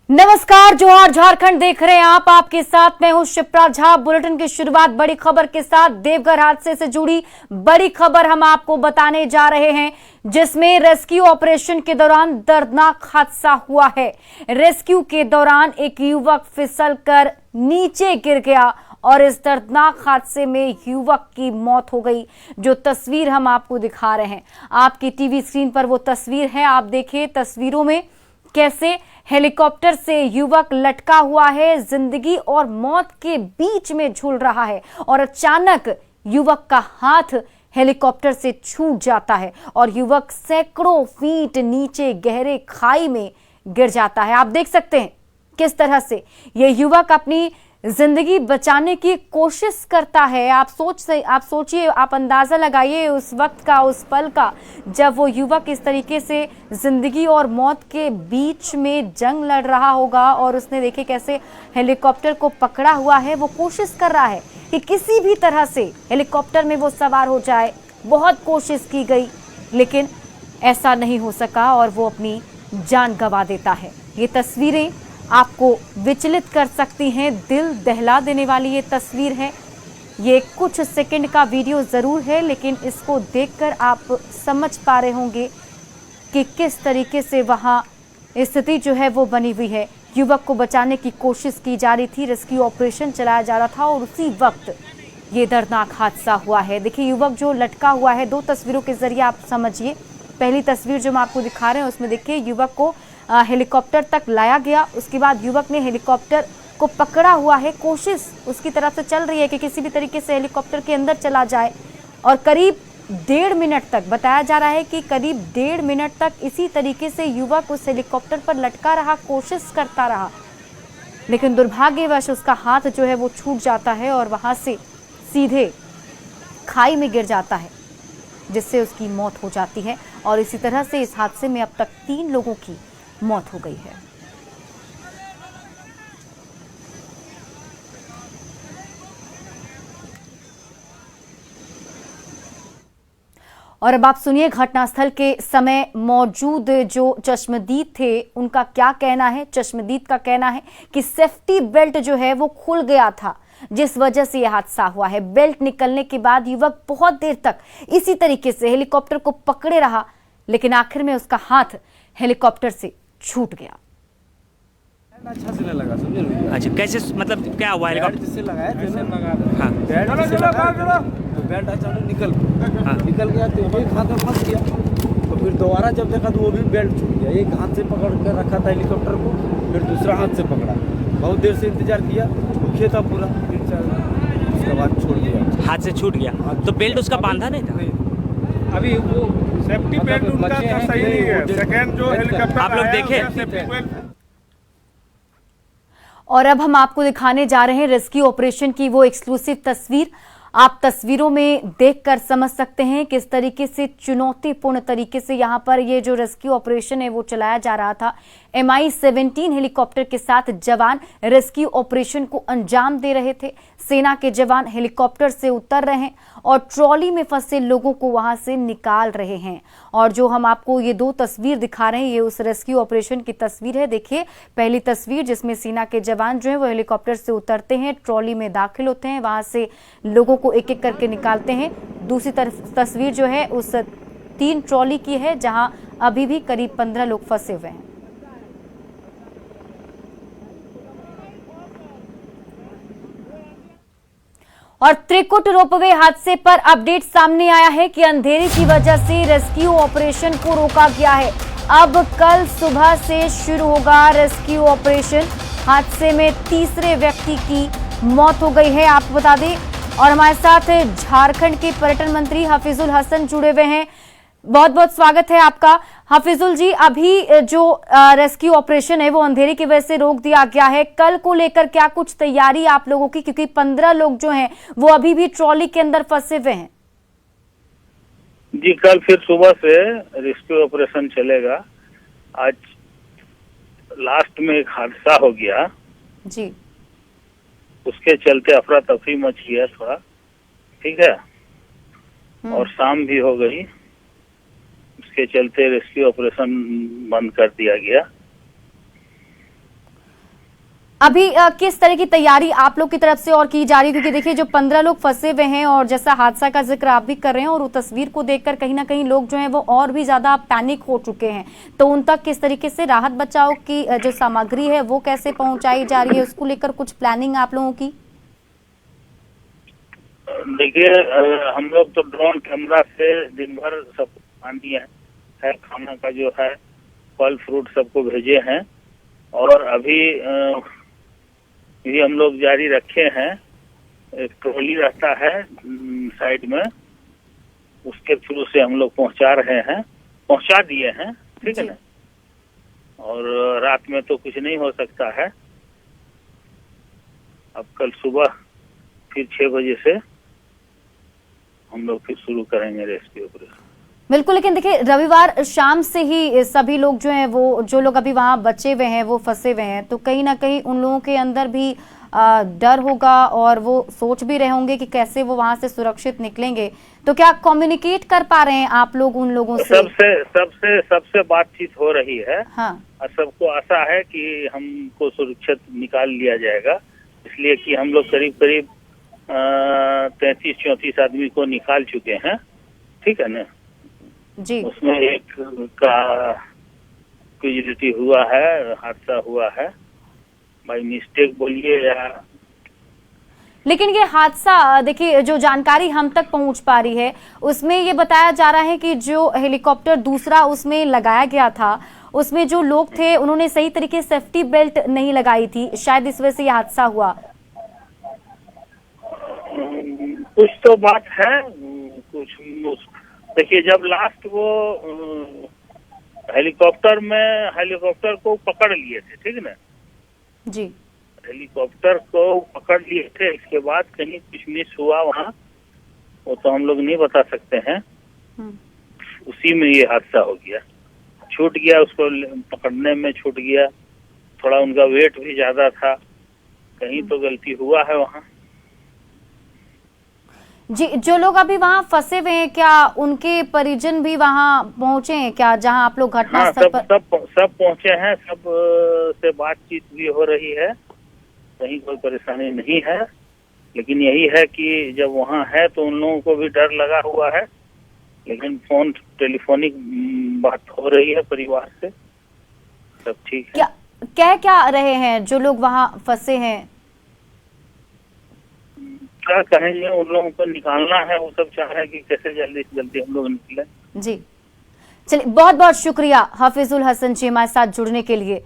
नमस्कार, जोहार झारखंड देख रहे हैं आप। आपके साथ मैं हूं शिप्रा झा। बुलेटिन की शुरुआत बड़ी खबर के साथ देवघर हादसे से जुड़ी बड़ी खबर हम आपको बताने जा रहे हैं, जिसमें रेस्क्यू ऑपरेशन के दौरान दर्दनाक हादसा हुआ है। रेस्क्यू के दौरान एक युवक फिसलकर नीचे गिर गया और इस दर्दनाक हादसे में युवक की मौत हो गई। जो तस्वीर हम आपको दिखा रहे हैं, आपकी टीवी स्क्रीन पर वो तस्वीर है। आप देखिए तस्वीरों में कैसे हेलीकॉप्टर से युवक लटका हुआ है, जिंदगी और मौत के बीच में झूल रहा है और अचानक युवक का हाथ हेलीकॉप्टर से छूट जाता है और युवक सैकड़ों फीट नीचे गहरे खाई में गिर जाता है। आप देख सकते हैं किस तरह से यह युवक अपनी जिंदगी बचाने की कोशिश करता है। आप सोचिए, आप अंदाजा लगाइए उस वक्त का, उस पल का, जब वो युवक इस तरीके से जिंदगी और मौत के बीच में जंग लड़ रहा होगा और उसने देखे कैसे हेलीकॉप्टर को पकड़ा हुआ है। वो कोशिश कर रहा है कि किसी भी तरह से हेलीकॉप्टर में वो सवार हो जाए। बहुत कोशिश की गई लेकिन ऐसा नहीं हो सका और वो अपनी जान गंवा देता है। ये तस्वीरें आपको विचलित कर सकती हैं, दिल दहला देने वाली ये तस्वीर है। ये कुछ सेकंड का वीडियो जरूर है लेकिन इसको देखकर आप समझ पा रहे होंगे कि किस तरीके से वहां स्थिति जो है वो बनी हुई है। युवक को बचाने की कोशिश की जा रही थी, रेस्क्यू ऑपरेशन चलाया जा रहा था और उसी वक्त ये दर्दनाक हादसा हुआ है। देखिए युवक जो लटका हुआ है, दो तस्वीरों के जरिए आप समझिए। पहली तस्वीर जो मैं आपको दिखा रहे हैं उसमें देखिए युवक को हेलीकॉप्टर तक लाया गया। उसके बाद युवक ने हेलीकॉप्टर को पकड़ा हुआ है, कोशिश उसकी तरफ से चल रही है कि किसी भी तरीके से हेलीकॉप्टर के अंदर चला जाए और करीब 1.5 मिनट तक, बताया जा रहा है कि करीब 1.5 मिनट तक इसी तरीके से युवक उस हेलीकॉप्टर पर लटका रहा, कोशिश करता रहा। लेकिन दुर्भाग्यवश उसका हाथ जो है वो छूट जाता है और वहां से सीधे खाई में गिर जाता है, जिससे उसकी मौत हो जाती है। और इसी तरह से इस हादसे में अब तक 3 लोगों की मौत हो गई है। और अब आप सुनिए घटनास्थल के समय मौजूद जो चश्मदीद थे उनका क्या कहना है। चश्मदीद का कहना है कि सेफ्टी बेल्ट जो है वो खुल गया था, जिस वजह से यह हादसा हुआ है। बेल्ट निकलने के बाद युवक बहुत देर तक इसी तरीके से हेलीकॉप्टर को पकड़े रहा, लेकिन आखिर में उसका हाथ हेलीकॉप्टर से छूट गया। अच्छा से लगा, समझे? अच्छा, कैसे, मतलब क्या हुआ? हेलीकॉप्टर से लगाया, जैसे लगा हाँ। बेल्ट अचानक निकल गया तो एक हाथ में फंस गया। तो फिर दोबारा जब देखा तो वो भी बेल्ट छूट गया। एक हाथ से पकड़ कर रखा था हेलीकॉप्टर को, फिर दूसरा हाथ से पकड़ा। बहुत देर से इंतजार किया, दुखिया था पूरा, उसके बाद छोड़ दिया, हाथ से छूट गया। तो बेल्ट उसका बांधा नहीं था? अभी वो सेफ्टी बेल्ट उनका सही नहीं है। सेकंड जो हेलीकॉप्टर आप लोग देखे? Safety belt. और अब हम आपको दिखाने जा रहे हैं रेस्क्यू ऑपरेशन की वो एक्सक्लूसिव तस्वीर। आप तस्वीरों में देखकर समझ सकते हैं किस तरीके से चुनौतीपूर्ण तरीके से यहां पर ये जो रेस्क्यू ऑपरेशन है वो चलाया जा रहा था। MI-17 हेलीकॉप्टर के साथ जवान रेस्क्यू ऑपरेशन को अंजाम दे रहे थे। सेना के जवान हेलीकॉप्टर से उतर रहे हैं और ट्रॉली में फंसे लोगों को वहां से निकाल रहे हैं। और जो हम आपको ये 2 तस्वीर दिखा रहे हैं, ये उस रेस्क्यू ऑपरेशन की तस्वीर है। देखिए पहली तस्वीर जिसमें सेना के जवान जो है वो हेलीकॉप्टर से उतरते हैं, ट्रॉली में दाखिल होते हैं, वहां से लोगों को एक एक करके निकालते हैं। दूसरी तरफ तस्वीर जो है उस 3 ट्रॉली की है, जहां अभी भी करीब 15 लोग फंसे हुए हैं। और त्रिकुट रोपवे हादसे पर अपडेट सामने आया है कि अंधेरे की वजह से रेस्क्यू ऑपरेशन को रोका गया है। अब कल सुबह से शुरू होगा रेस्क्यू ऑपरेशन। हादसे में तीसरे व्यक्ति की मौत हो गई है, आपको बता दें। और हमारे साथ झारखंड के पर्यटन मंत्री हफीजुल हसन जुड़े हुए हैं। बहुत बहुत स्वागत है आपका हफीजुल जी। अभी जो रेस्क्यू ऑपरेशन है वो अंधेरे की वजह से रोक दिया गया है। कल को लेकर क्या कुछ तैयारी आप लोगों की, क्योंकि 15 लोग जो हैं वो अभी भी ट्रॉली के अंदर फंसे हुए हैं? जी, कल फिर सुबह से रेस्क्यू ऑपरेशन चलेगा। आज लास्ट में एक हादसा हो गया जी, उसके चलते अफरा तफरी मच गया थोड़ा, ठीक है, और शाम भी हो गई, उसके चलते रेस्क्यू ऑपरेशन बंद कर दिया गया। अभी किस तरह की तैयारी आप लोग की तरफ से और की जा रही है, क्योंकि देखिए जो 15 लोग फंसे हुए हैं और जैसा हादसा का जिक्र आप भी कर रहे हैं और वो तस्वीर को देखकर कहीं ना कहीं लोग जो हैं वो और भी ज्यादा पैनिक हो चुके हैं, तो उन तक किस तरीके से राहत बचाव की जो सामग्री है वो कैसे पहुंचाई जा रही है, उसको लेकर कुछ प्लानिंग आप लोगों की? देखिए, हम लोग तो ड्रोन कैमरा से दिन भर सब ध्यान दिए है, खाना का जो है फल फ्रूट सबको भेजे हैं और अभी ये हम लोग जारी रखे हैं। एक ट्रॉली रहता है साइड में, उसके थ्रू से हम लोग पहुंचा दिए हैं, ठीक है ना। और रात में तो कुछ नहीं हो सकता है। अब कल सुबह फिर 6 बजे से हम लोग फिर शुरू करेंगे रेस्क्यू ऑपरेशन। बिल्कुल, लेकिन देखिए रविवार शाम से ही सभी लोग जो हैं वो जो लोग अभी वहां बचे हुए हैं वो फंसे हुए हैं, तो कहीं ना कहीं उन लोगों के अंदर भी डर होगा और वो सोच भी रहे होंगे कि कैसे वो वहां से सुरक्षित निकलेंगे। तो क्या कम्युनिकेट कर पा रहे हैं आप लोग उन लोगों से? सबसे बातचीत हो रही है। हाँ, और सबको आशा है कि हमको सुरक्षित निकाल लिया जाएगा, इसलिए कि हम लोग करीब 33-34 आदमी को निकाल चुके हैं, ठीक है ना जी। उसमें एक का कैजुअलिटी हुआ है, हादसा हुआ है, बाय मिस्टेक बोलिए या। लेकिन ये हादसा देखिए जो जानकारी हम तक पहुंच पा रही है उसमें ये बताया जा रहा है कि जो हेलीकॉप्टर दूसरा उसमें लगाया गया था उसमें जो लोग थे उन्होंने सही तरीके से सेफ्टी बेल्ट नहीं लगाई थी, शायद इस वजह से ये हादसा हुआ। कुछ तो बात है, कुछ देखिए जब लास्ट वो हेलीकॉप्टर को पकड़ लिए थे, ठीक है ना जी, हेलीकॉप्टर को पकड़ लिए थे, इसके बाद कहीं कुछ मिस हुआ वहाँ, वो तो हम लोग नहीं बता सकते हैं। उसी में ये हादसा हो गया, छूट गया, उसको पकड़ने में छूट गया, थोड़ा उनका वेट भी ज्यादा था, कहीं तो गलती हुआ है वहाँ। जी, जो लोग अभी वहाँ फंसे हुए हैं क्या उनके परिजन भी वहाँ पहुँचे हैं क्या, जहाँ आप लोग घटना स्थल पर? सब पहुँचे हैं, सब से बातचीत भी हो रही है, कहीं कोई परेशानी नहीं है, लेकिन यही है कि जब वहाँ है तो उन लोगों को भी डर लगा हुआ है, लेकिन टेलीफोनिक बात हो रही है परिवार से, सब ठीक है। क्या रहे हैं जो लोग वहाँ फंसे हैं? क्या कहेंगे, उन लोगों को निकालना है, वो सब चाह रहे हैं कि कैसे जल्दी से जल्दी हम लोग निकले। जी, चलिए बहुत बहुत शुक्रिया हफीजुल हसन जी हमारे साथ जुड़ने के लिए।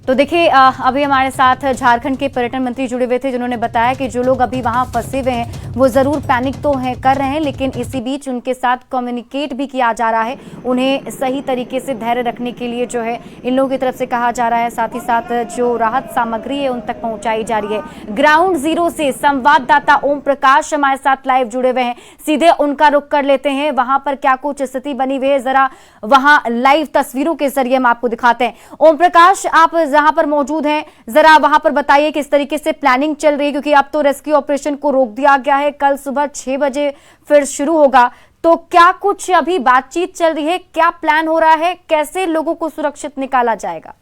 तो देखिए अभी हमारे साथ झारखंड के पर्यटन मंत्री जुड़े हुए थे जिन्होंने बताया कि जो लोग अभी वहां फंसे हुए हैं वो जरूर पैनिक तो कर रहे हैं, लेकिन इसी बीच उनके साथ कम्युनिकेट भी किया जा रहा है, उन्हें सही तरीके से धैर्य रखने के लिए जो है इन लोगों की तरफ से कहा जा रहा है, साथ ही साथ जो राहत सामग्री है उन तक पहुंचाई जा रही है। ग्राउंड जीरो से संवाददाता ओम प्रकाश हमारे साथ लाइव जुड़े हुए हैं, सीधे उनका रुख कर लेते हैं, वहां पर क्या कुछ स्थिति बनी हुई है जरा वहां लाइव तस्वीरों के जरिए हम आपको दिखाते हैं। ओम प्रकाश, आप जहां पर मौजूद हैं जरा वहां पर बताइए किस तरीके से प्लानिंग चल रही है, क्योंकि अब तो रेस्क्यू ऑपरेशन को रोक दिया गया है, कल सुबह 6 बजे फिर शुरू होगा, तो क्या कुछ अभी बातचीत चल रही है, क्या प्लान हो रहा है, कैसे लोगों को सुरक्षित निकाला जाएगा?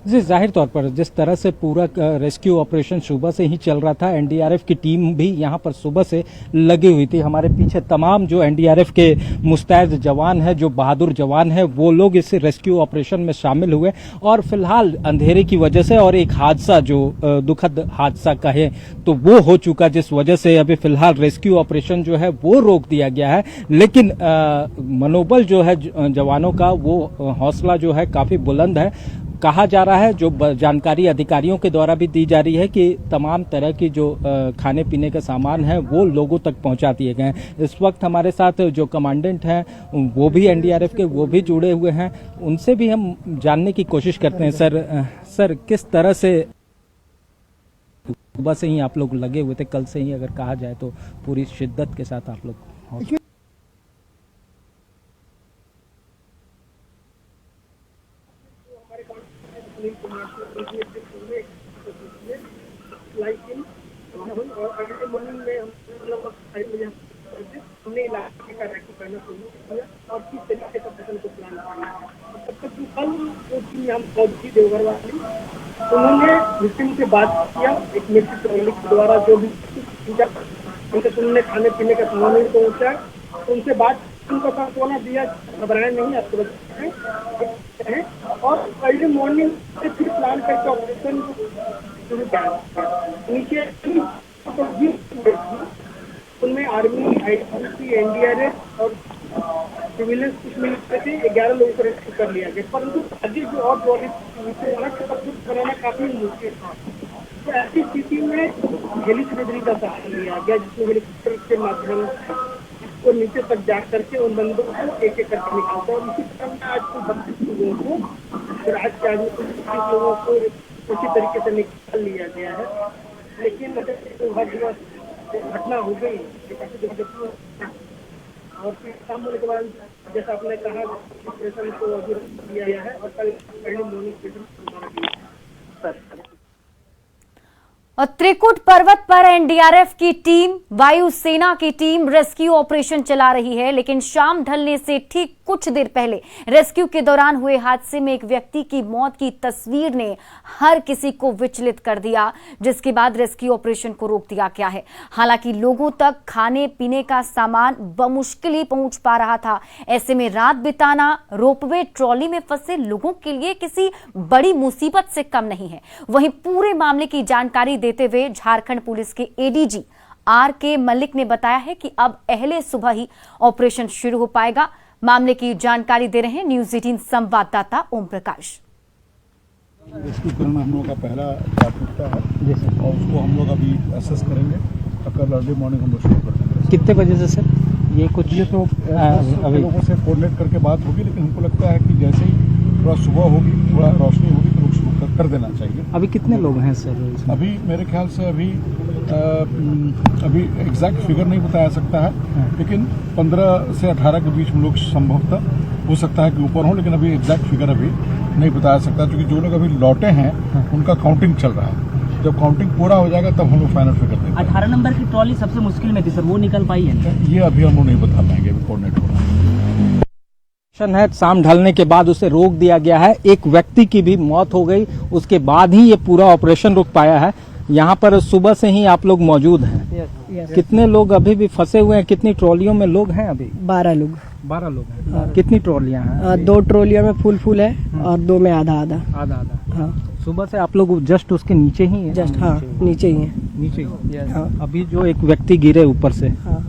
जी, जाहिर तौर पर जिस तरह से पूरा रेस्क्यू ऑपरेशन सुबह से ही चल रहा था, एनडीआरएफ की टीम भी यहां पर सुबह से लगी हुई थी। हमारे पीछे तमाम जो एनडीआरएफ के मुस्तैद जवान हैं, जो बहादुर जवान हैं, वो लोग इस रेस्क्यू ऑपरेशन में शामिल हुए और फिलहाल अंधेरे की वजह से और एक हादसा जो दुखद हादसा कहे तो वो हो चुका, जिस वजह से अभी फिलहाल रेस्क्यू ऑपरेशन जो है वो रोक दिया गया है। लेकिन मनोबल जो है जवानों का, वो हौसला जो है काफी बुलंद है। कहा जा रहा है, जो जानकारी अधिकारियों के द्वारा भी दी जा रही है कि तमाम तरह की जो खाने पीने का सामान है वो लोगों तक पहुंचा दिए गए हैं। इस वक्त हमारे साथ जो कमांडेंट हैं वो भी एनडीआरएफ के वो भी जुड़े हुए हैं, उनसे भी हम जानने की कोशिश करते हैं। सर किस तरह से सुबह से ही आप लोग लगे हुए थे, कल से ही अगर कहा जाए तो पूरी शिद्दत के साथ आप लोग? करके हमने इलाके का रेस्क्यू करना शुरू किया और किस तरीके से ऑपरेशन को प्लान किया। तब तक जो कल जो टीम हम पहुंची देवघर वाली, उन्होंने विक्टिम से बात किया, एक मिर्ची ट्रॉली के द्वारा जो भी उनके सुनने खाने पीने का सामान भी पहुंचा, उनसे बात उनको सांत्वना दिया, घबराए नहीं, आपको बताते हैं। और अर्ली मॉर्निंग से फिर प्लान करके ऑपरेशन शुरू किया। नीचे उनमें आर्मी, ITBP, NDRF और सिविलियंस कुछ मिलते थे, 11 लोगों को रेस्क्यू कर लिया गया, परंतु आगे जो और ट्रॉली बनाना काफी मुश्किल था। तो ऐसी स्थिति में हेलीकॉप्टर का सहारा लिया गया, जिसमें हेलीकॉप्टर के माध्यम से को नीचे तक जा करके उन बंदों को एक एक करके निकालता है। और इसी तरह में आज कुल 32 लोगों को, फिर आज के आदमी कुल 30 लोगों को उसी तरीके से निकाल लिया गया है। लेकिन घटना हो गई और फिर शाम होने के बाद जैसा आपने कहा ऑपरेशन को अभी किया गया है और कल पहले मॉर्निंग सेशन। और त्रिकुट पर्वत पर एनडीआरएफ की टीम, वायुसेना की टीम रेस्क्यू ऑपरेशन चला रही है, लेकिन शाम ढलने से ठीक कुछ देर पहले रेस्क्यू के दौरान हुए हादसे में एक व्यक्ति की मौत की तस्वीर ने हर किसी को विचलित कर दिया, जिसके बाद रेस्क्यू ऑपरेशन को रोक दिया गया है। हालांकि लोगों तक खाने पीने का सामान बमुश्किल ही पहुंच पा रहा था। ऐसे में रात बिताना रोपवे ट्रॉली में फंसे लोगों के लिए किसी बड़ी मुसीबत से कम नहीं है। वहीं पूरे मामले की जानकारी देते हुए झारखंड पुलिस के एडीजी RK मलिक ने बताया है कि अब अहले सुबह ही ऑपरेशन शुरू हो पाएगा। मामले की जानकारी दे रहे हैं न्यूज़ 18 संवाददाता ओम प्रकाश। रेस्क्यू करना हम लोग का पहला प्राथमिकता है और उसको हम लोग अभी असेस करेंगे और कल अर्ली मॉर्निंग हम लोग शुरू कर देंगे। कितने बजे से सर? ये तो अभी लोगों से कोऑर्डिनेट करके बात होगी, लेकिन हमको लगता है कि जैसे ही थोड़ा सुबह होगी, थोड़ा रोशनी होगी तो लोग शुरू कर देना चाहिए। अभी कितने लोग हैं सर? अभी मेरे ख्याल से अभी एग्जैक्ट फिगर नहीं बताया सकता है, लेकिन 15 से 18 के बीच में लोग संभवतः हो सकता है कि ऊपर हो, लेकिन अभी एग्जैक्ट फिगर अभी नहीं बताया सकता, क्योंकि जो लोग अभी लौटे हैं उनका काउंटिंग चल रहा है। जब काउंटिंग पूरा हो जाएगा तब हम लोग फाइनल फिगर देंगे। 18 नंबर की ट्रॉली सबसे मुश्किल में थी सर, वो निकल पाई है? ये अभी हम लोग नहीं बता पाएंगे, अभी कोऑर्डिनेट हो रहा है। शाम ढलने के बाद उसे रोक दिया गया है। एक व्यक्ति की भी मौत हो गई, उसके बाद ही ये पूरा ऑपरेशन रुक पाया है। यहाँ पर सुबह से ही आप लोग मौजूद हैं। कितने लोग अभी भी फंसे हुए हैं? कितनी ट्रॉलियों में लोग हैं अभी? 12 लोग। 12 लोग हैं। कितनी ट्रॉलियां हैं? 2 ट्रॉलियों में फुल है और 2 में आधा। हाँ। सुबह से आप लोग जस्ट उसके नीचे ही हैं? जस्ट हाँ, नीचे ही है। नीचे ही। हाँ। अभी जो एक व्यक्ति गिरे ऊपर से, हाँ।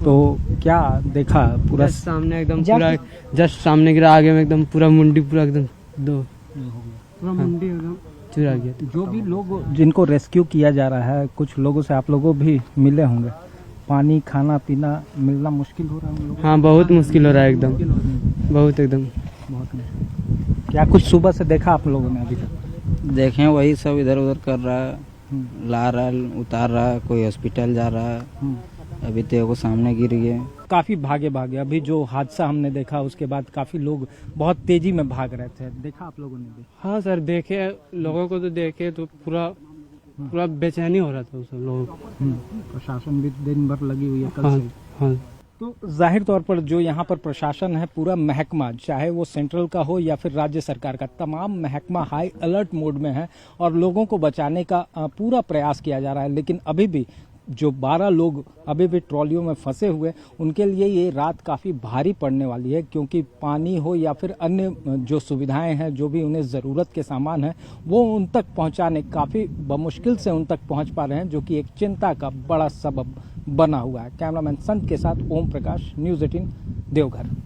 तो क्या देखा? पूरा सामने एकदम पूरा जस्ट सामने गिरा, आगे में एकदम पूरा मुंडी पूरा एकदम पूरा मुंडी एकदम चुरा गया। जो भी लोग जिनको रेस्क्यू किया जा रहा है, कुछ लोगों से आप लोगों भी मिले होंगे। पानी खाना पीना मिलना मुश्किल हो रहा है उन लोगों? हाँ, बहुत मुश्किल हो रहा है एकदम, बहुत एकदम बहुत मुश्किल। क्या कुछ सुबह से देखा आप लोगों ने अभी तक? देखें वही सब इधर उधर कर रहा है, ला रहा है, उतार रहा है, कोई हॉस्पिटल जा रहा है। अभी तो वो सामने गिर गए। काफी भागे अभी जो हादसा हमने देखा उसके बाद काफी लोग बहुत तेजी में भाग रहे थे। देखा आप लोगों ने भी? हाँ सर, देखे लोगों को तो देखे तो पूरा बेचैनी हो रहा था सब लोगों को। प्रशासन भी दिन भर लगी हुई है कल हाँ, से। हाँ। तो जाहिर तौर पर जो यहाँ पर प्रशासन है, पूरा महकमा, चाहे वो सेंट्रल का हो या फिर राज्य सरकार का, तमाम महकमा हाई अलर्ट मोड में है और लोगों को बचाने का पूरा प्रयास किया जा रहा है। लेकिन अभी भी जो 12 लोग अभी भी ट्रॉलियों में फंसे हुए, उनके लिए ये रात काफ़ी भारी पड़ने वाली है, क्योंकि पानी हो या फिर अन्य जो सुविधाएं हैं, जो भी उन्हें ज़रूरत के सामान हैं, वो उन तक पहुंचाने काफ़ी बमुश्किल से उन तक पहुंच पा रहे हैं, जो कि एक चिंता का बड़ा सबब बना हुआ है। कैमरामैन संत के साथ ओम प्रकाश, न्यूज़ 18 देवघर।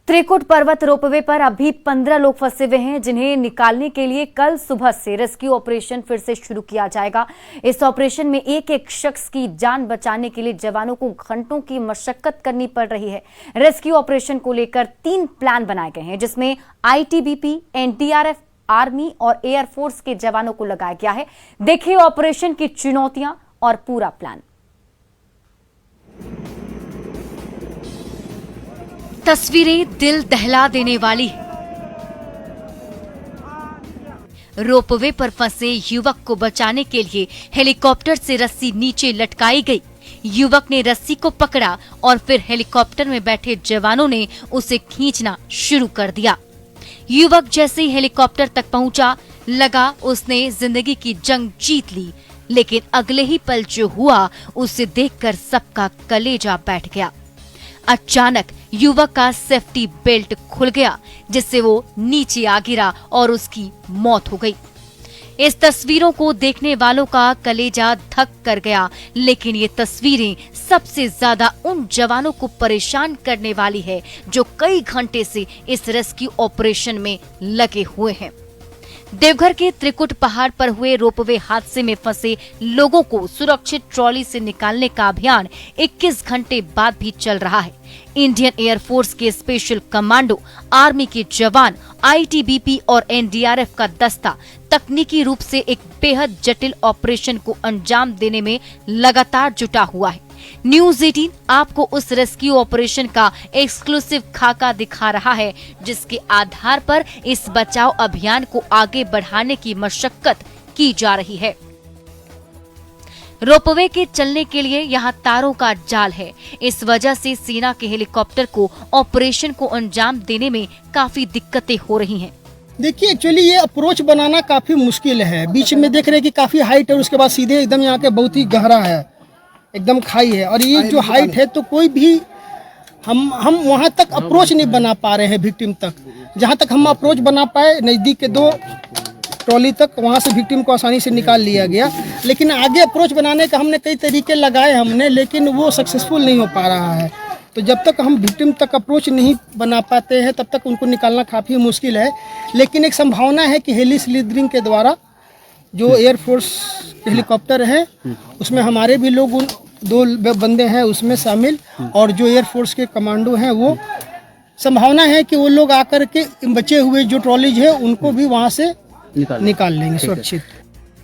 त्रिकुट पर्वत रोपवे पर अभी 15 लोग फंसे हुए हैं, जिन्हें निकालने के लिए कल सुबह से रेस्क्यू ऑपरेशन फिर से शुरू किया जाएगा। इस ऑपरेशन में एक एक शख्स की जान बचाने के लिए जवानों को घंटों की मशक्कत करनी पड़ रही है। रेस्क्यू ऑपरेशन को लेकर 3 प्लान बनाए गए हैं, जिसमें ITBP, NDRF, आर्मी और एयरफोर्स के जवानों को लगाया गया है। देखिए ऑपरेशन की चुनौतियां और पूरा प्लान। तस्वीरें दिल दहला देने वाली। रोपवे पर फंसे युवक को बचाने के लिए हेलीकॉप्टर से रस्सी नीचे लटकाई गई। युवक ने रस्सी को पकड़ा और फिर हेलीकॉप्टर में बैठे जवानों ने उसे खींचना शुरू कर दिया। युवक जैसे ही हेलीकॉप्टर तक पहुंचा, लगा उसने जिंदगी की जंग जीत ली, लेकिन अगले ही पल जो हुआ उसे देखकर सबका कलेजा बैठ गया। अचानक युवक का सेफ्टी बेल्ट खुल गया, जिससे वो नीचे आ गिरा और उसकी मौत हो गई। इस तस्वीरों को देखने वालों का कलेजा धक कर गया, लेकिन ये तस्वीरें सबसे ज्यादा उन जवानों को परेशान करने वाली है जो कई घंटे से इस रेस्क्यू ऑपरेशन में लगे हुए हैं। देवघर के त्रिकुट पहाड़ पर हुए रोपवे हादसे में फंसे लोगों को सुरक्षित ट्रॉली से निकालने का अभियान 21 घंटे बाद भी चल रहा है। इंडियन एयरफोर्स के स्पेशल कमांडो, आर्मी के जवान, आईटीबीपी और एनडीआरएफ का दस्ता तकनीकी रूप से एक बेहद जटिल ऑपरेशन को अंजाम देने में लगातार जुटा हुआ है। न्यूज़ 18 आपको उस रेस्क्यू ऑपरेशन का एक्सक्लूसिव खाका दिखा रहा है, जिसके आधार पर इस बचाव अभियान को आगे बढ़ाने की मशक्कत की जा रही है। रोपवे के चलने के लिए यहाँ तारों का जाल है। इस वजह से सेना के हेलीकॉप्टर को ऑपरेशन को अंजाम देने में काफी दिक्कतें हो रही हैं। देखिए, एक्चुअली ये अप्रोच बनाना काफी मुश्किल है। बीच में देख रहे हैं कि काफी हाइट है, उसके बाद सीधे एकदम यहाँ के बहुत ही गहरा है, एकदम खाई है। और ये जो हाइट है तो कोई भी हम वहाँ तक अप्रोच नहीं बना पा रहे हैं विक्टिम तक। जहाँ तक हम अप्रोच बना पाए, नज़दीक के 2 ट्रॉली तक, वहाँ से विक्टिम को आसानी से निकाल लिया गया। लेकिन आगे अप्रोच बनाने का हमने कई तरीके लगाए हमने, लेकिन वो सक्सेसफुल नहीं हो पा रहा है। तो जब तक हम विक्टिम तक अप्रोच नहीं बना पाते हैं, तब तक उनको निकालना काफ़ी मुश्किल है। लेकिन एक संभावना है कि हेली स्लिदरिंग के द्वारा जो एयरफोर्स हेलीकॉप्टर है, उसमें हमारे भी लोग 2 बंदे हैं उसमें शामिल, और जो एयरफोर्स के कमांडो हैं, वो संभावना है कि वो लोग आकर के बचे हुए जो ट्रॉलीज है उनको भी वहाँ से निकाल लेंगे सुरक्षित।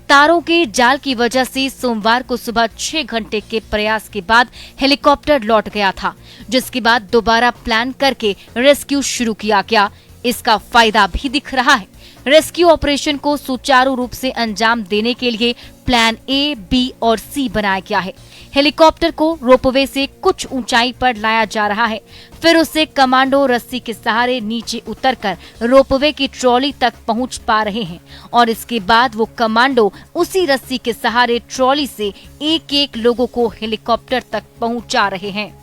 तारों के जाल की वजह से सोमवार को सुबह 6 घंटे के प्रयास के बाद हेलीकॉप्टर लौट गया था, जिसके बाद दोबारा प्लान करके रेस्क्यू शुरू किया गया। इसका फायदा भी दिख रहा है। रेस्क्यू ऑपरेशन को सुचारू रूप से अंजाम देने के लिए प्लान ए, बी और सी बनाया गया है। हेलीकॉप्टर को रोपवे से कुछ ऊंचाई पर लाया जा रहा है, फिर उसे कमांडो रस्सी के सहारे नीचे उतरकर रोपवे की ट्रॉली तक पहुंच पा रहे हैं, और इसके बाद वो कमांडो उसी रस्सी के सहारे ट्रॉली से एक-एक लोगों को हेलीकॉप्टर तक पहुंचा रहे हैं।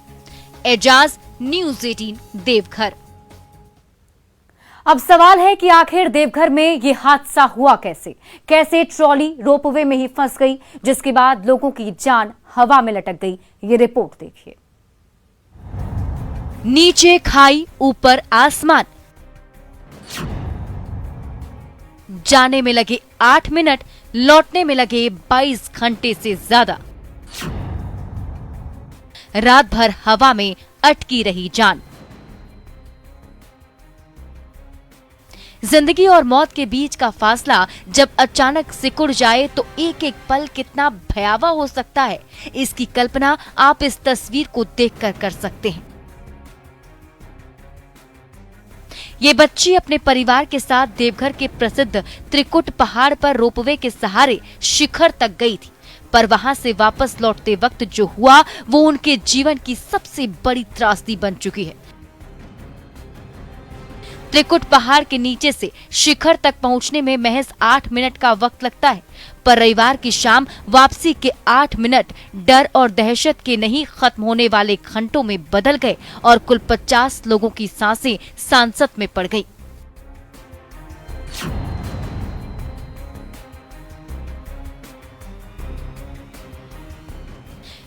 एजाज, न्यूज़ 18, देवघर। अब सवाल है कि आखिर देवघर में ये हादसा हुआ कैसे ट्रॉली रोपवे में ही फंस गई, जिसके बाद लोगों की जान हवा में लटक गई। ये रिपोर्ट देखिए। नीचे खाई, ऊपर आसमान। जाने में लगे 8 मिनट, लौटने में लगे 22 घंटे से ज्यादा। रात भर हवा में अटकी रही जान। जिंदगी और मौत के बीच का फासला जब अचानक सिकुड़ जाए तो एक एक पल कितना भयावह हो सकता है, इसकी कल्पना आप इस तस्वीर को देखकर कर सकते हैं। ये बच्ची अपने परिवार के साथ देवघर के प्रसिद्ध त्रिकुट पहाड़ पर रोपवे के सहारे शिखर तक गई थी, पर वहां से वापस लौटते वक्त जो हुआ वो उनके जीवन की सबसे बड़ी त्रासदी बन चुकी है। त्रिकुट पहाड़ के नीचे से शिखर तक पहुंचने में महज 8 मिनट का वक्त लगता है, पर रविवार की शाम वापसी के 8 मिनट डर और दहशत के नहीं खत्म होने वाले घंटों में बदल गए और कुल 50 लोगों की सांसें सांसत में पड़ गई।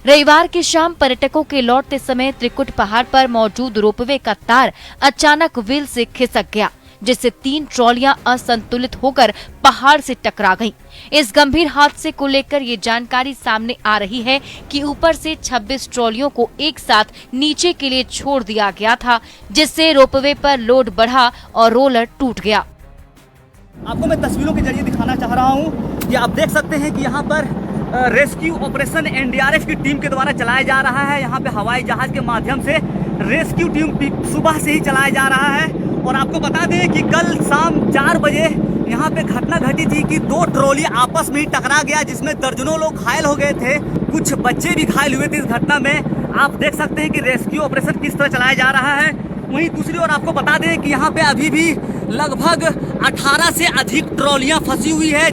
रविवार की शाम पर्यटकों के लौटते समय त्रिकुट पहाड़ पर मौजूद रोपवे का तार अचानक व्हील से खिसक गया, जिससे 3 ट्रॉलियां असंतुलित होकर पहाड़ से टकरा गईं। इस गंभीर हादसे को लेकर ये जानकारी सामने आ रही है कि ऊपर से 26 ट्रॉलियों को एक साथ नीचे के लिए छोड़ दिया गया था, जिससे रोपवे पर लोड बढ़ा और रोलर टूट गया। आपको मैं तस्वीरों के जरिए दिखाना चाह रहा हूँ। ये आप देख सकते हैं कि यहाँ पर रेस्क्यू ऑपरेशन एनडीआरएफ की टीम के द्वारा चलाया जा रहा है। यहाँ पे हवाई जहाज के माध्यम से रेस्क्यू टीम सुबह से ही चलाया जा रहा है। और आपको बता दें कि कल शाम 4 बजे यहाँ पे घटना घटी। घटी थी कि 2 ट्रॉली आपस में ही टकरा गया, जिसमें दर्जनों लोग घायल हो गए थे, कुछ बच्चे भी घायल हुए थे इस घटना में। आप देख सकते हैं कि रेस्क्यू ऑपरेशन किस तरह चलाया जा रहा है। वहीं दूसरी ओर आपको बता दें कि यहाँ पे अभी भी लगभग 18 से अधिक ट्रॉलियां फंसी हुई है।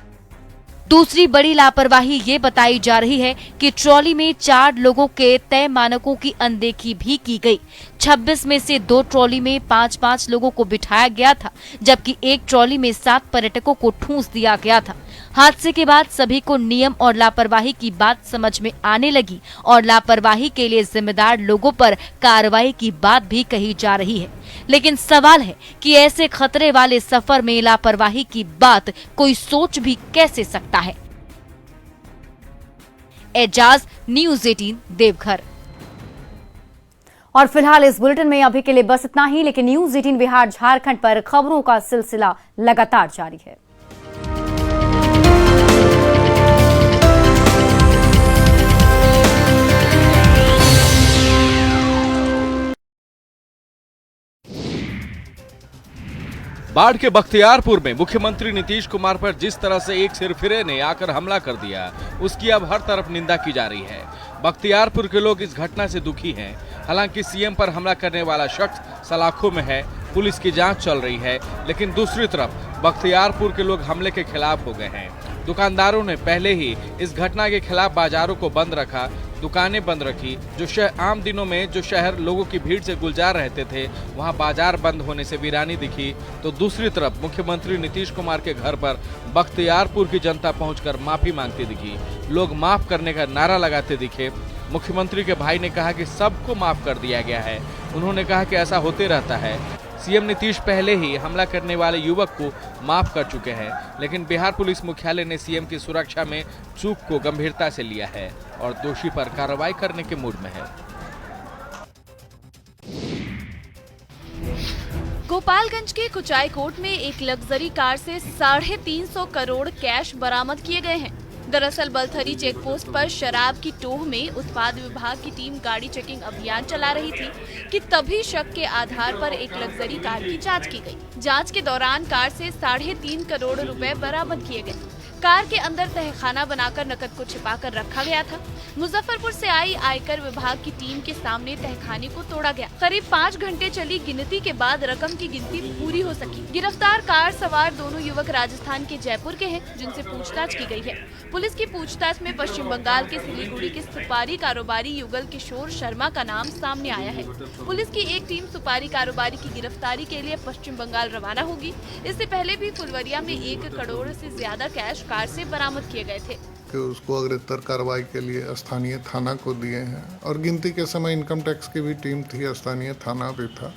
दूसरी बड़ी लापरवाही ये बताई जा रही है कि ट्रॉली में 4 लोगों के तय मानकों की अनदेखी भी की गई। 26 में से 2 ट्रॉली में 5-5 लोगों को बिठाया गया था, जबकि एक ट्रॉली में 7 पर्यटकों को ठूंस दिया गया था। हादसे के बाद सभी को नियम और लापरवाही की बात समझ में आने लगी और लापरवाही के लिए जिम्मेदार लोगों पर कार्रवाई की बात भी कही जा रही है। लेकिन सवाल है कि ऐसे खतरे वाले सफर में लापरवाही की बात कोई सोच भी कैसे सकता है। एजाज, न्यूज़ 18, देवघर। और फिलहाल इस बुलेटिन में अभी के लिए बस इतना ही, लेकिन न्यूज़ 18 बिहार झारखंड पर खबरों का सिलसिला लगातार जारी है। बाढ़ के बख्तियारपुर में मुख्यमंत्री नीतीश कुमार पर जिस तरह से एक सिरफिरे ने आकर हमला कर दिया, उसकी अब हर तरफ निंदा की जा रही है। बख्तियारपुर के लोग इस घटना से दुखी हैं। हालांकि सीएम पर हमला करने वाला शख्स सलाखों में है, पुलिस की जांच चल रही है, लेकिन दूसरी तरफ बख्तियारपुर के लोग हमले के खिलाफ हो गए हैं। दुकानदारों ने पहले ही इस घटना के खिलाफ बाजारों को बंद रखा, दुकानें बंद रखी। जो आम दिनों में जो शहर लोगों की भीड़ से गुलजार रहते थे, वहां बाजार बंद होने से वीरानी दिखी। तो दूसरी तरफ मुख्यमंत्री नीतीश कुमार के घर पर बख्तियारपुर की जनता पहुंचकर माफी मांगती दिखी। लोग माफ करने का नारा लगाते दिखे। मुख्यमंत्री के भाई ने कहा कि सबको माफ कर दिया गया है। उन्होंने कहा कि ऐसा होते रहता है। सीएम नीतीश पहले ही हमला करने वाले युवक को माफ कर चुके हैं, लेकिन बिहार पुलिस मुख्यालय ने सीएम की सुरक्षा में चूक को गंभीरता से लिया है और दोषी पर कार्रवाई करने के मूड में है। गोपालगंज के कुचाई कोट में एक लग्जरी कार से 350 करोड़ कैश बरामद किए गए हैं। दरअसल बलथरी चेक पोस्ट पर शराब की टोह में उत्पाद विभाग की टीम गाड़ी चेकिंग अभियान चला रही थी कि तभी शक के आधार पर एक लग्जरी कार की जांच की गई। जांच के दौरान कार से 3.5 करोड़ रुपए बरामद किए गए। कार के अंदर तहखाना बनाकर नकद को छिपाकर रखा गया था। मुजफ्फरपुर से आई आयकर विभाग की टीम के सामने तहखाने को तोड़ा गया। करीब 5 घंटे चली गिनती के बाद रकम की गिनती पूरी हो सकी। गिरफ्तार कार सवार दोनों युवक राजस्थान के जयपुर के हैं, जिनसे पूछताछ की गई है। पुलिस की पूछताछ में पश्चिम बंगाल के सिलीगुड़ी के सुपारी कारोबारी युगल किशोर शर्मा का नाम सामने आया है। पुलिस की एक टीम सुपारी कारोबारी की गिरफ्तारी के लिए पश्चिम बंगाल रवाना होगी। इससे पहले भी फुलवरिया में 1 करोड़ से ज्यादा कैश कार से बरामद किए गए थे। कि उसको अग्रेतर कार्रवाई के लिए स्थानीय थाना को दिए हैं और गिनती के समय इनकम टैक्स की भी टीम थी, स्थानीय थाना भी था।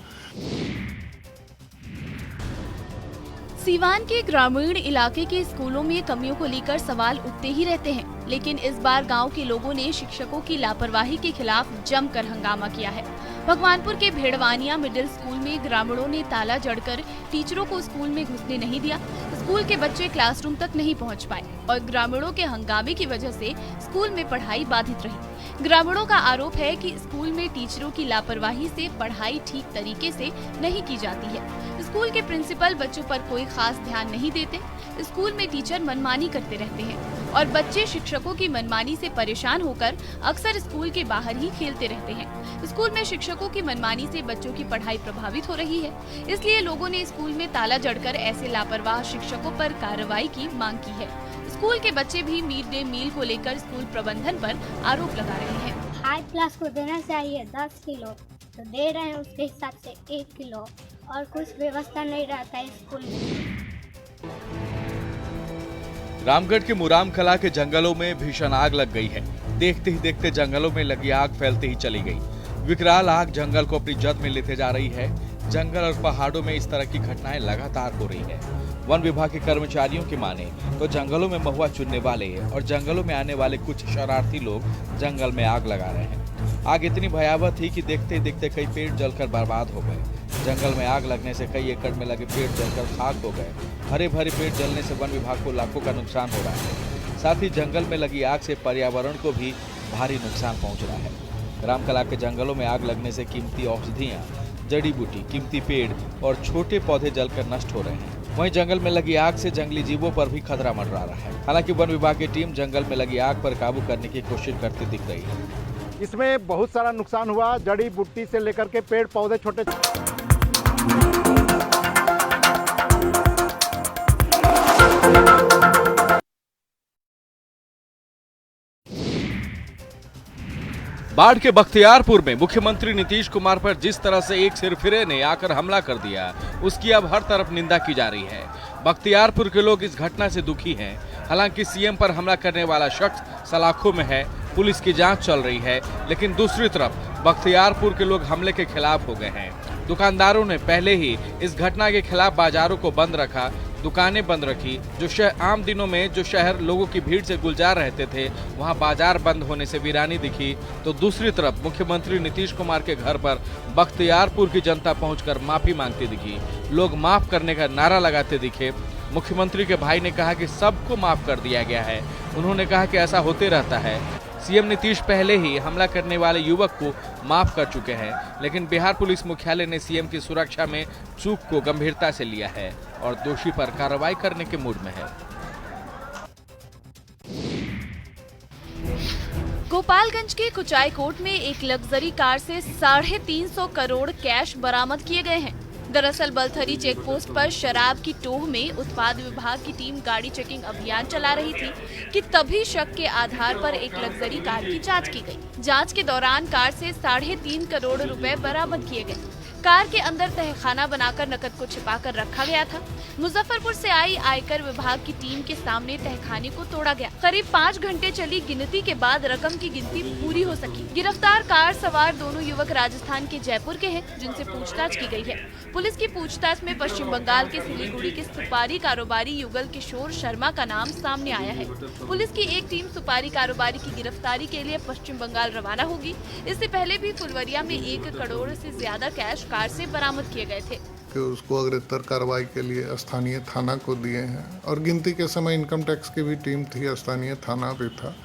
सीवान के ग्रामीण इलाके के स्कूलों में कमियों को लेकर सवाल उठते ही रहते हैं, लेकिन इस बार गांव के लोगों ने शिक्षकों की लापरवाही के खिलाफ जमकर हंगामा किया है। भगवानपुर के भेड़वानिया मिडिल स्कूल में ग्रामीणों ने ताला जड़कर टीचरों को स्कूल में घुसने नहीं दिया। स्कूल के बच्चे क्लासरूम तक नहीं पहुंच पाए और ग्रामीणों के हंगामे की वजह से स्कूल में पढ़ाई बाधित रही। ग्रामीणों का आरोप है कि स्कूल में टीचरों की लापरवाही से पढ़ाई ठीक तरीके से नहीं की जाती है। स्कूल के प्रिंसिपल बच्चों पर कोई खास ध्यान नहीं देते। स्कूल में टीचर मनमानी करते रहते हैं और बच्चे शिक्षकों की मनमानी से परेशान होकर अक्सर स्कूल के बाहर ही खेलते रहते हैं। स्कूल में शिक्षकों की मनमानी से बच्चों की पढ़ाई प्रभावित हो रही है, इसलिए लोगों ने स्कूल में ताला जड़कर ऐसे लापरवाह शिक्षकों पर कार्रवाई की मांग की है। स्कूल के बच्चे भी मिड डे मील को लेकर स्कूल प्रबंधन पर आरोप लगा रहे हैं। हाई क्लास को देना चाहिए 10 किलो, तो दे रहे हैं उसके हिसाब से 1 किलो और कुछ व्यवस्था नहीं रहता है स्कूल में। रामगढ़ के मुराम कला के जंगलों में भीषण आग लग गई है। देखते ही देखते जंगलों में लगी आग फैलते ही चली गई। विकराल आग जंगल को अपनी जद में लेते जा रही है। जंगल और पहाड़ों में इस तरह की घटनाएं लगातार हो रही है। वन विभाग के कर्मचारियों की माने तो जंगलों में महुआ चुनने वाले और जंगलों में आने वाले कुछ शरारती लोग जंगल में आग लगा रहे हैं। आग इतनी भयावह थी कि देखते देखते कई पेड़ जलकर बर्बाद हो गए। जंगल में आग लगने से कई एकड़ में लगे पेड़ जलकर खाक हो गए। हरे भरे पेड़ जलने से वन विभाग को लाखों का नुकसान हो रहा है। साथ ही जंगल में लगी आग से पर्यावरण को भी भारी नुकसान पहुंच रहा है। रामकला के जंगलों में आग लगने से कीमती औषधियां, जड़ी बूटी, कीमती पेड़ और छोटे पौधे जलकर नष्ट हो रहे हैं। वहीं जंगल में लगी आग से जंगली जीवों पर भी खतरा मंडरा रहा है। हालांकि वन विभाग की टीम जंगल में लगी आग पर काबू करने की कोशिश करती दिख रही है। इसमें बहुत सारा नुकसान हुआ, जड़ी बूटी से लेकर के पेड़ पौधे छोटे। बाढ़ के बख्तियारपुर में मुख्यमंत्री नीतीश कुमार पर जिस तरह से एक सिरफिरे ने आकर हमला कर दिया, उसकी अब हर तरफ निंदा की जा रही है। बख्तियारपुर के लोग इस घटना से दुखी हैं। हालांकि सीएम पर हमला करने वाला शख्स सलाखों में है, पुलिस की जांच चल रही है, लेकिन दूसरी तरफ बख्तियारपुर के लोग हमले के खिलाफ हो गए हैं। दुकानदारों ने पहले ही इस घटना के खिलाफ बाजारों को बंद रखा, दुकानें बंद रखी। जो आम दिनों में जो शहर लोगों की भीड़ से गुलजार रहते थे, वहां बाजार बंद होने से वीरानी दिखी। तो दूसरी तरफ मुख्यमंत्री नीतीश कुमार के घर पर बख्तियारपुर की जनता पहुंचकर माफी मांगती दिखी। लोग माफ करने का नारा लगाते दिखे। मुख्यमंत्री के भाई ने कहा कि सबको माफ कर दिया गया है। उन्होंने कहा कि ऐसा होते रहता है। सीएम नीतीश पहले ही हमला करने वाले युवक को माफ कर चुके हैं, लेकिन बिहार पुलिस मुख्यालय ने सीएम की सुरक्षा में चूक को गंभीरता से लिया है और दोषी पर कार्रवाई करने के मूड में है। गोपालगंज के कुचाई कोट में एक लग्जरी कार से 350 करोड़ कैश बरामद किए गए हैं। दरअसल बलथरी चेक पोस्ट पर शराब की टोह में उत्पाद विभाग की टीम गाड़ी चेकिंग अभियान चला रही थी कि तभी शक के आधार पर एक लग्जरी कार की जांच की गई। जांच के दौरान कार से 3.5 करोड़ रुपए बरामद किए गए। कार के अंदर तहखाना बनाकर नकद को छिपाकर रखा गया था। मुजफ्फरपुर से आई आयकर विभाग की टीम के सामने तहखाने को तोड़ा गया। करीब 5 घंटे चली गिनती के बाद रकम की गिनती पूरी हो सकी। गिरफ्तार कार सवार दोनों युवक राजस्थान के जयपुर के हैं, जिनसे पूछताछ की गई है। पुलिस की पूछताछ में पश्चिम बंगाल के सिलीगुड़ी के सुपारी कारोबारी युगल किशोर शर्मा का नाम सामने आया है। पुलिस की एक टीम सुपारी कारोबारी की गिरफ्तारी के लिए पश्चिम बंगाल रवाना होगी। इससे पहले भी फुलवरिया में 1 करोड़ से ज्यादा कैश कार से बरामद किए गए थे कि उसको अग्रेतर कार्रवाई के लिए स्थानीय थाना को दिए हैं और गिनती के समय इनकम टैक्स की भी टीम थी, स्थानीय थाना भी था।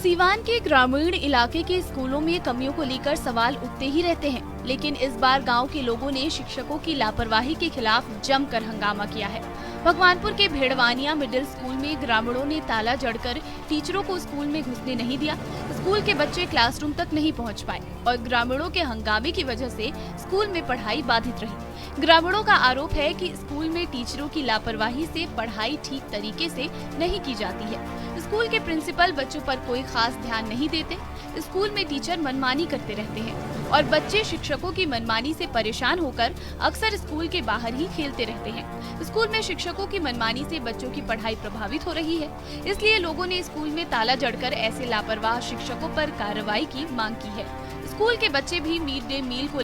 सीवान के ग्रामीण इलाके के स्कूलों में कमियों को लेकर सवाल उठते ही रहते हैं, लेकिन इस बार गांव के लोगों ने शिक्षकों की लापरवाही के खिलाफ जमकर हंगामा किया है। भगवानपुर के भेड़वानिया मिडिल स्कूल में ग्रामीणों ने ताला जड़कर टीचरों को स्कूल में घुसने नहीं दिया। स्कूल के बच्चे क्लासरूम तक नहीं पहुंच पाए और ग्रामीणों के हंगामे की वजह से स्कूल में पढ़ाई बाधित रही। ग्रामीणों का आरोप है कि स्कूल में टीचरों की लापरवाही से पढ़ाई ठीक तरीके से नहीं की जाती है। स्कूल के प्रिंसिपल बच्चों पर कोई खास ध्यान नहीं देते। स्कूल में टीचर मनमानी करते रहते हैं और बच्चे शिक्षकों की मनमानी से परेशान होकर अक्सर स्कूल के बाहर ही खेलते रहते हैं। स्कूल में शिक्षकों की मनमानी से बच्चों की पढ़ाई प्रभावित हो रही है, इसलिए लोगों ने स्कूल में ताला जड़कर ऐसे लापरवाह शिक्षकों पर कार्रवाई की मांग की है। स्कूल के बच्चे भी मिड डे मील को